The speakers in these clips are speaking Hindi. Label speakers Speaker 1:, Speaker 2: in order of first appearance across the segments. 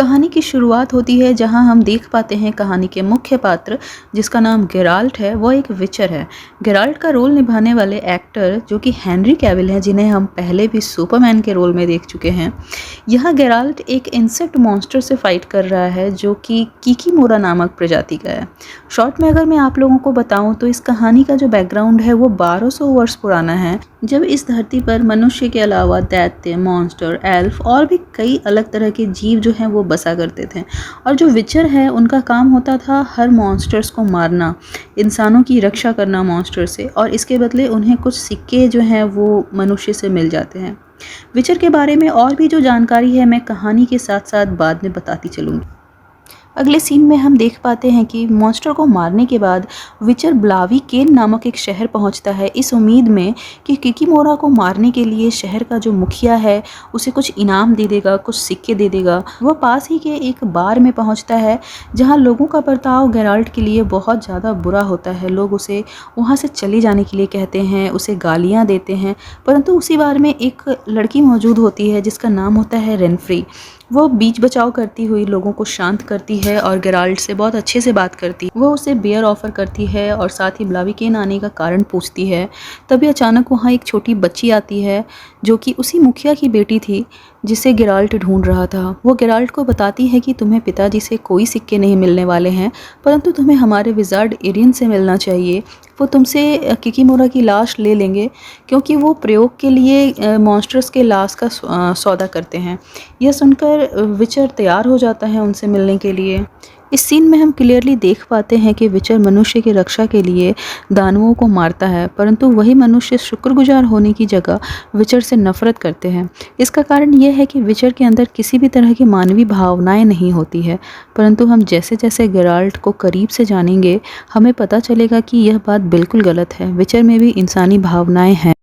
Speaker 1: कहानी की शुरुआत होती है जहां हम देख पाते हैं कहानी के मुख्य पात्र जिसका नाम गेराल्ट है, वो एक विचर है। गेराल्ट का रोल निभाने वाले एक्टर जो कि हेनरी कैविल हैं, जिन्हें हम पहले भी सुपरमैन के रोल में देख चुके हैं। यहाँ गेराल्ट एक इंसेक्ट मॉन्स्टर से फाइट कर रहा है जो कि किकीमोरा नामक प्रजाति का है। शॉर्ट में अगर मैं आप लोगों को बताऊं तो इस कहानी का जो बैकग्राउंड है वो 1200 वर्ष पुराना है, जब इस धरती पर मनुष्य के अलावा दैत्य, मॉन्स्टर, एल्फ और भी कई अलग तरह के जीव जो हैं वो बसा करते थे। और जो विचर है उनका काम होता था हर मॉन्स्टर्स को मारना, इंसानों की रक्षा करना मॉन्स्टर से, और इसके बदले उन्हें कुछ सिक्के जो हैं वो मनुष्य से मिल जाते हैं। विचर के बारे में और भी जो जानकारी है मैं कहानी के साथ साथ बाद में बताती चलूँगी। अगले सीन में हम देख पाते हैं कि मॉन्स्टर को मारने के बाद विचर ब्लावी केन नामक एक शहर पहुंचता है, इस उम्मीद में कि किकीमोरा को मारने के लिए शहर का जो मुखिया है उसे कुछ इनाम दे देगा, कुछ सिक्के दे देगा। वह पास ही के एक बार में पहुंचता है जहां लोगों का बर्ताव गेराल्ट के लिए बहुत ज़्यादा बुरा होता है। लोग उसे वहां से चले जाने के लिए कहते हैं, उसे गालियाँ देते हैं, परंतु उसी बार में एक लड़की मौजूद होती है जिसका नाम होता है रेनफ्री। वो बीच बचाव करती हुई लोगों को शांत करती है और गेराल्ट से बहुत अच्छे से बात करती है। वो उसे बियर ऑफर करती है और साथ ही ब्लावी केन आने का कारण पूछती है। तभी अचानक वहाँ एक छोटी बच्ची आती है जो कि उसी मुखिया की बेटी थी जिसे गेराल्ट ढूंढ रहा था। वो गेराल्ट को बताती है कि तुम्हें पिताजी से कोई सिक्के नहीं मिलने वाले हैं, परंतु तुम्हें हमारे विजार्ड एरियन से मिलना चाहिए। वो तुमसे किकीमोरा की लाश ले लेंगे क्योंकि वो प्रयोग के लिए मॉन्स्टर्स के लाश का सौदा करते हैं। यह सुनकर विचर तैयार हो जाता है उनसे मिलने के लिए। इस सीन में हम क्लियरली देख पाते हैं कि विचर मनुष्य की रक्षा के लिए दानवों को मारता है, परंतु वही मनुष्य शुक्रगुजार होने की जगह विचर से नफरत करते हैं। इसका कारण यह है कि विचर के अंदर किसी भी तरह की मानवीय भावनाएं नहीं होती है, परंतु हम जैसे जैसे गेराल्ट को करीब से जानेंगे हमें पता चलेगा कि यह बात बिल्कुल गलत है। विचर में भी इंसानी भावनाएं हैं।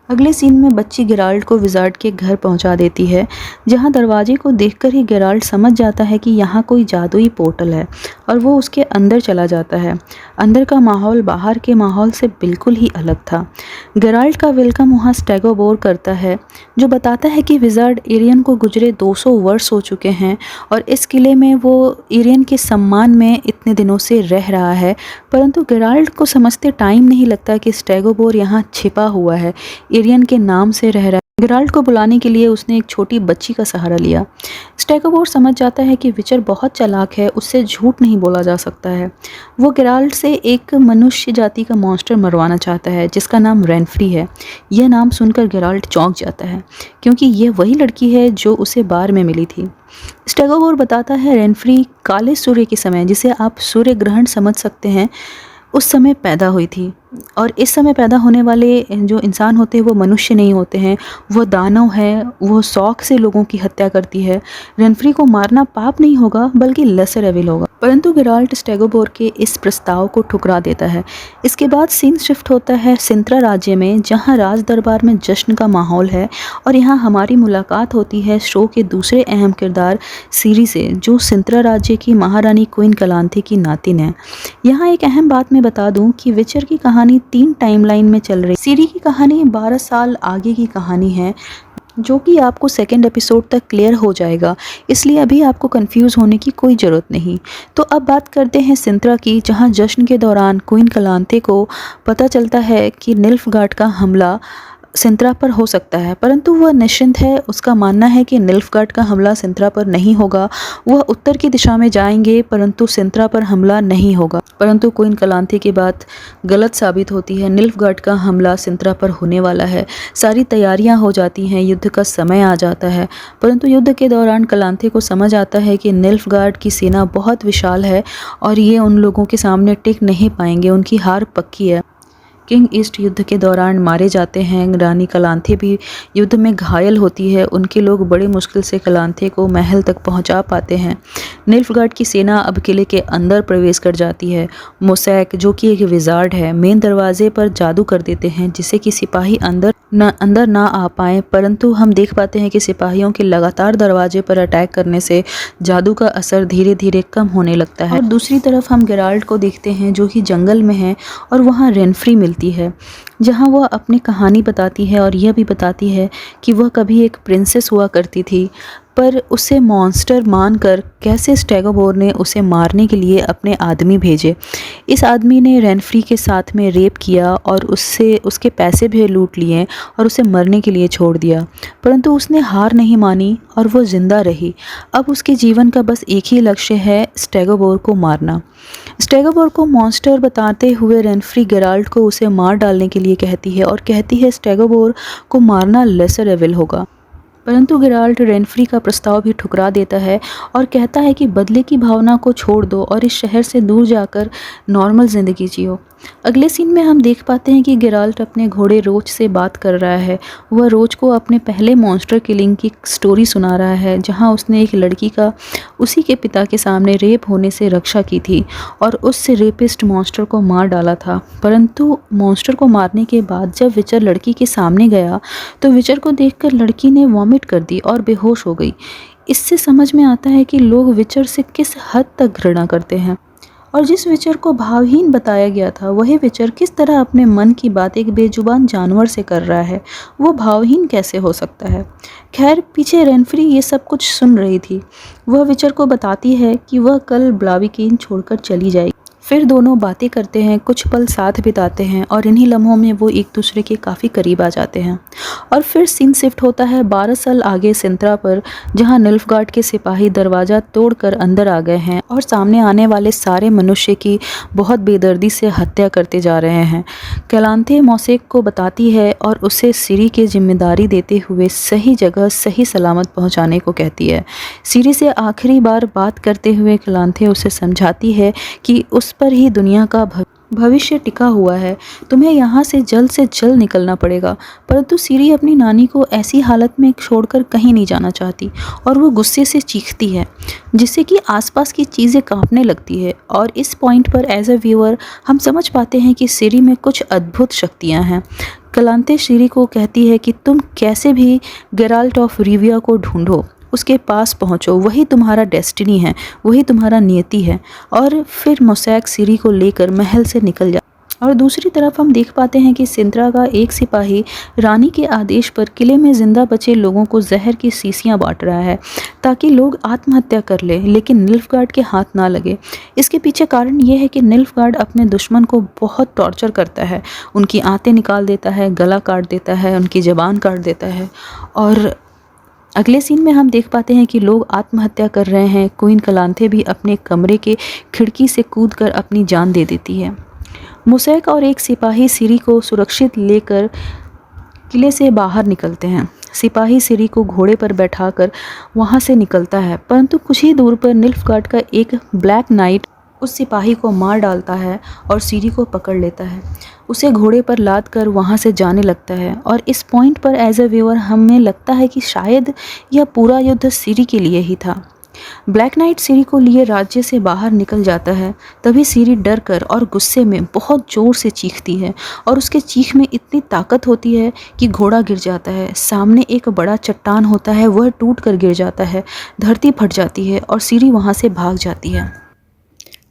Speaker 1: अगले सीन में बच्ची गेराल्ट को विजार्ड के घर पहुंचा देती है, जहां दरवाजे को देखकर ही गेराल्ट समझ जाता है कि यहाँ कोई जादुई पोर्टल है और वो उसके अंदर चला जाता है। अंदर का माहौल बाहर के माहौल से बिल्कुल ही अलग था। गेराल्ट का वेलकम वहाँ स्टेगोबोर करता है जो बताता है कि विजार्ड एरियन को गुजरे 200 वर्ष हो चुके हैं और इस किले में वो एरियन के सम्मान में इतने दिनों से रह रहा है, परंतु गेराल्ट को समझते टाइम नहीं लगता कि स्टेगोबोर यहाँ छिपा हुआ है, एरियन के नाम से रह रहा है। गेराल्ट को बुलाने के लिए उसने एक छोटी बच्ची का सहारा लिया। स्टेगोबोर समझ जाता है कि विचर बहुत चालाक है, उससे झूठ नहीं बोला जा सकता है। वो गेराल्ट से एक मनुष्य जाति का मॉन्स्टर मरवाना चाहता है जिसका नाम रेनफ्री है। यह नाम सुनकर गेराल्ट चौंक जाता है क्योंकि यह वही लड़की है जो उसे बार में मिली थी। स्टेगोबोर बताता है रेनफ्री काले सूर्य के समय, जिसे आप सूर्य ग्रहण समझ सकते हैं, उस समय पैदा हुई थी और इस समय पैदा होने वाले जो इंसान होते हैं वो मनुष्य नहीं होते हैं, वो दानव है। वो शौक से लोगों की हत्या करती है। रेनफ्री को मारना पाप नहीं होगा बल्कि लेसर एविल होगा, परंतु गेराल्ट स्टेगोबोर के इस प्रस्ताव को ठुकरा देता है। इसके बाद सीन शिफ्ट होता है सिंत्रा राज्य में, जहां राज दरबार में जश्न का माहौल है और यहाँ हमारी मुलाकात होती है शो के दूसरे अहम किरदार सीरी से, जो सिंत्रा राज्य की महारानी क्वीन कलांथे की नातिन है। यहाँ एक अहम बात मैं बता दूं कि विचर की कहानी 3 टाइमलाइन में चल रही। सीरी की कहानी 12 साल आगे की कहानी है जो कि आपको सेकेंड एपिसोड तक क्लियर हो जाएगा, इसलिए अभी आपको कंफ्यूज होने की कोई ज़रूरत नहीं। तो अब बात करते हैं सिंत्रा की, जहां जश्न के दौरान क्वीन कलांथे को पता चलता है कि निल्फगार्ड का हमला सिंत्रा पर हो सकता है, परंतु वह निश्चिंत है। उसका मानना है कि निल्फगार्ड का हमला सिंत्रा पर नहीं होगा। वह उत्तर की दिशा में जाएंगे परंतु सिंत्रा पर हमला नहीं होगा, परंतु क्वीन कलांथे की बात गलत साबित होती है। निल्फगार्ड का हमला सिंत्रा पर होने वाला है। सारी तैयारियां हो जाती हैं, युद्ध का समय आ जाता है, परंतु युद्ध के दौरान कलांथे को समझ आता है कि निल्फगार्ड की सेना बहुत विशाल है और ये उन लोगों के सामने टिक नहीं पाएंगे, उनकी हार पक्की है। किंग ईस्ट युद्ध के दौरान मारे जाते हैं। रानी कलांथे भी युद्ध में घायल होती है। उनके लोग बड़े मुश्किल से कलांथे को महल तक पहुंचा पाते हैं। निल्फगार्ड की सेना अब किले के अंदर प्रवेश कर जाती है। मोसैक जो कि एक विजार्ड है, मेन दरवाजे पर जादू कर देते हैं जिससे कि सिपाही अंदर ना आ पाए, परंतु हम देख पाते हैं कि सिपाहियों के लगातार दरवाजे पर अटैक करने से जादू का असर धीरे धीरे कम होने लगता है। और दूसरी तरफ हम गेराल्ट को देखते हैं जो कि जंगल में है और वहाँ रेनफ्री मिलती है, जहाँ वह अपनी कहानी बताती है और यह भी बताती है कि वह कभी एक प्रिंसेस हुआ करती थी, पर उसे मॉन्स्टर मानकर कैसे स्टेगोबोर ने उसे मारने के लिए अपने आदमी भेजे। इस आदमी ने रेनफ्री के साथ में रेप किया और उससे उसके पैसे भी लूट लिए और उसे मरने के लिए छोड़ दिया, परंतु उसने हार नहीं मानी और वो जिंदा रही। अब उसके जीवन का बस एक ही लक्ष्य है, स्टेगोबोर को मारना। स्टेगोबोर को मॉन्स्टर बताते हुए रेनफ्री गेराल्ट को उसे मार डालने के लिए कहती है और कहती है स्टेगोबोर को मारना लेसर एविल होगा, परंतु गेराल्ट रेनफ्री का प्रस्ताव भी ठुकरा देता है और कहता है कि बदले की भावना को छोड़ दो और इस शहर से दूर जाकर नॉर्मल ज़िंदगी जियो। अगले सीन में हम देख पाते हैं कि गेराल्ट अपने घोड़े रोच से बात कर रहा है। वह रोच को अपने पहले मॉन्स्टर किलिंग की स्टोरी सुना रहा है, जहां उसने एक लड़की का उसी के पिता के सामने रेप होने से रक्षा की थी और उस रेपिस्ट मॉन्स्टर को मार डाला था। परंतु मॉन्स्टर को मारने के बाद जब विचर लड़की के सामने गया तो विचर को देखकर लड़की ने वॉमिट कर दी और बेहोश हो गई। इससे समझ में आता है कि लोग विचर से किस हद तक घृणा करते हैं और जिस विचर को भावहीन बताया गया था वही विचर किस तरह अपने मन की बात एक बेजुबान जानवर से कर रहा है। वो भावहीन कैसे हो सकता है। खैर, पीछे रेनफ्री ये सब कुछ सुन रही थी। वह विचर को बताती है कि वह कल ब्लाविकीन छोड़कर चली जाएगी। फिर दोनों बातें करते हैं, कुछ पल साथ बिताते हैं और इन्हीं लम्हों में वो एक दूसरे के काफ़ी करीब आ जाते हैं। और फिर सीन शिफ्ट होता है 12 साल आगे सिंत्रा पर, जहां निल्फगार्ड के सिपाही दरवाज़ा तोड़कर अंदर आ गए हैं और सामने आने वाले सारे मनुष्य की बहुत बेदर्दी से हत्या करते जा रहे हैं। कैलांथे मोसेक को बताती है और उसे सिरी की जिम्मेदारी देते हुए सही जगह सही सलामत पहुंचाने को कहती है। सिरी से आखिरी बार बात करते हुए कैलांथे उसे समझाती है कि उस पर ही दुनिया का भविष्य टिका हुआ है, तुम्हें यहाँ से जल्द निकलना पड़ेगा। परंतु सिरी अपनी नानी को ऐसी हालत में छोड़कर कहीं नहीं जाना चाहती और वो गुस्से से चीखती है, जिससे कि आसपास की चीज़ें कांपने लगती है। और इस पॉइंट पर एज अ व्यूअर हम समझ पाते हैं कि सिरी में कुछ अद्भुत शक्तियाँ हैं। कैलांथे सिरी को कहती है कि तुम कैसे भी गेराल्ट ऑफ रिविया को ढूंढो, उसके पास पहुंचो, वही तुम्हारा डेस्टिनी है, वही तुम्हारा नियति है। और फिर मोसेक सिरी को लेकर महल से निकल जा। और दूसरी तरफ हम देख पाते हैं कि सिंत्रा का एक सिपाही रानी के आदेश पर किले में जिंदा बचे लोगों को जहर की शीशियां बांट रहा है ताकि लोग आत्महत्या कर लें, लेकिन निल्फगार्ड के हाथ ना लगे। इसके पीछे कारण ये है कि निल्फगार्ड अपने दुश्मन को बहुत टॉर्चर करता है, उनकी आंतें निकाल देता है, गला काट देता है, उनकी ज़बान काट देता है। और अगले सीन में हम देख पाते हैं कि लोग आत्महत्या कर रहे हैं। क्वीन कैलांथे भी अपने कमरे के खिड़की से कूदकर अपनी जान दे देती है। मोसेक और एक सिपाही सिरी को सुरक्षित लेकर किले से बाहर निकलते हैं। सिपाही सिरी को घोड़े पर बैठाकर वहां से निकलता है, परंतु कुछ ही दूर पर निल्फगार्ड का एक ब्लैक नाइट उस सिपाही को मार डालता है और सिरी को पकड़ लेता है, उसे घोड़े पर लाद कर वहाँ से जाने लगता है। और इस पॉइंट पर एज अ व्यूअर हमें लगता है कि शायद यह पूरा युद्ध सिरी के लिए ही था। ब्लैक नाइट सिरी को लिए राज्य से बाहर निकल जाता है। तभी सिरी डर कर और गुस्से में बहुत ज़ोर से चीखती है और उसके चीख में इतनी ताकत होती है कि घोड़ा गिर जाता है। सामने एक बड़ा चट्टान होता है, वह टूट कर गिर जाता है, धरती फट जाती है और सिरी वहाँ से भाग जाती है।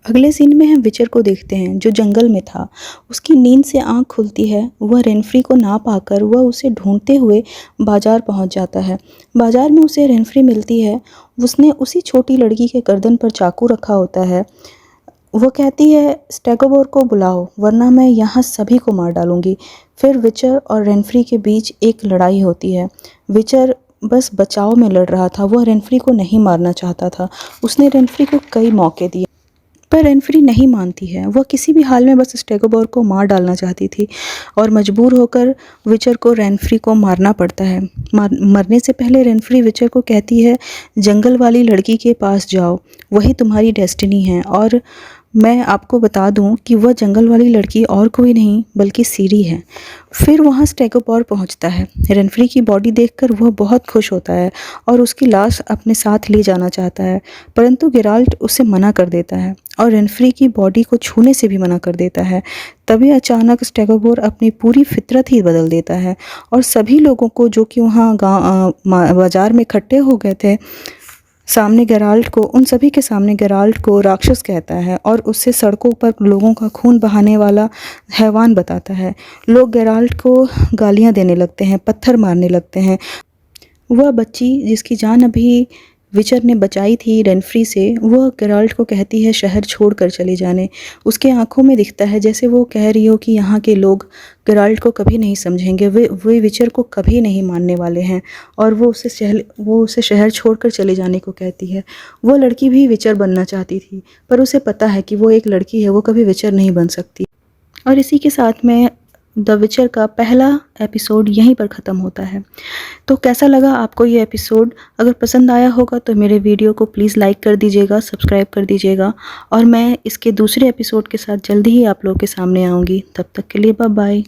Speaker 1: अगले सीन में हम विचर को देखते हैं जो जंगल में था। उसकी नींद से आंख खुलती है। वह रेनफ्री को ना पाकर वह उसे ढूंढते हुए बाजार पहुंच जाता है। बाजार में उसे रेनफ्री मिलती है। उसने उसी छोटी लड़की के गर्दन पर चाकू रखा होता है। वह कहती है स्टेगोबोर को बुलाओ वरना मैं यहाँ सभी को मार डालूंगी। फिर विचर और रेनफ्री के बीच एक लड़ाई होती है। विचर बस बचाव में लड़ रहा था, वह रेनफ्री को नहीं मारना चाहता था। उसने रेनफ्री को कई मौके दिए पर रेनफ्री नहीं मानती है। वह किसी भी हाल में बस स्टेगोबोर को मार डालना चाहती थी और मजबूर होकर विचर को रेनफ्री को मारना पड़ता है। मरने से पहले रेनफ्री विचर को कहती है जंगल वाली लड़की के पास जाओ, वही तुम्हारी डेस्टिनी है। और मैं आपको बता दूं कि वह जंगल वाली लड़की और कोई नहीं बल्कि सिरी है। फिर वहाँ स्टेगोबोर पहुँचता है। रेनफ्री की बॉडी देखकर वह बहुत खुश होता है और उसकी लाश अपने साथ ले जाना चाहता है, परंतु गेराल्ट उसे मना कर देता है और रेनफ्री की बॉडी को छूने से भी मना कर देता है। तभी अचानक स्टेगोबोर अपनी पूरी फितरत ही बदल देता है और सभी लोगों को जो कि वहाँ बाजार में इकट्ठे हो गए थे सामने गेराल्ट को, उन सभी के सामने गेराल्ट को राक्षस कहता है और उससे सड़कों पर लोगों का खून बहाने वाला हैवान बताता है। लोग गेराल्ट को गालियां देने लगते हैं, पत्थर मारने लगते हैं। वह बच्ची जिसकी जान अभी विचर ने बचाई थी रेनफ्री से, वह गेराल्ट को कहती है शहर छोड़कर चले जाने। उसके आंखों में दिखता है जैसे वो कह रही हो कि यहाँ के लोग गेराल्ट को कभी नहीं समझेंगे, वे विचर को कभी नहीं मानने वाले हैं, और वो उसे शहर छोड़कर चले जाने को कहती है। वो लड़की भी विचर बनना चाहती थी, पर उसे पता है कि वो एक लड़की है, वो कभी विचर नहीं बन सकती। और इसी के साथ में द विचर का पहला एपिसोड यहीं पर ख़त्म होता है। तो कैसा लगा आपको ये एपिसोड? अगर पसंद आया होगा तो मेरे वीडियो को प्लीज़ लाइक कर दीजिएगा, सब्सक्राइब कर दीजिएगा, और मैं इसके दूसरे एपिसोड के साथ जल्दी ही आप लोगों के सामने आऊँगी। तब तक के लिए बाय बाय।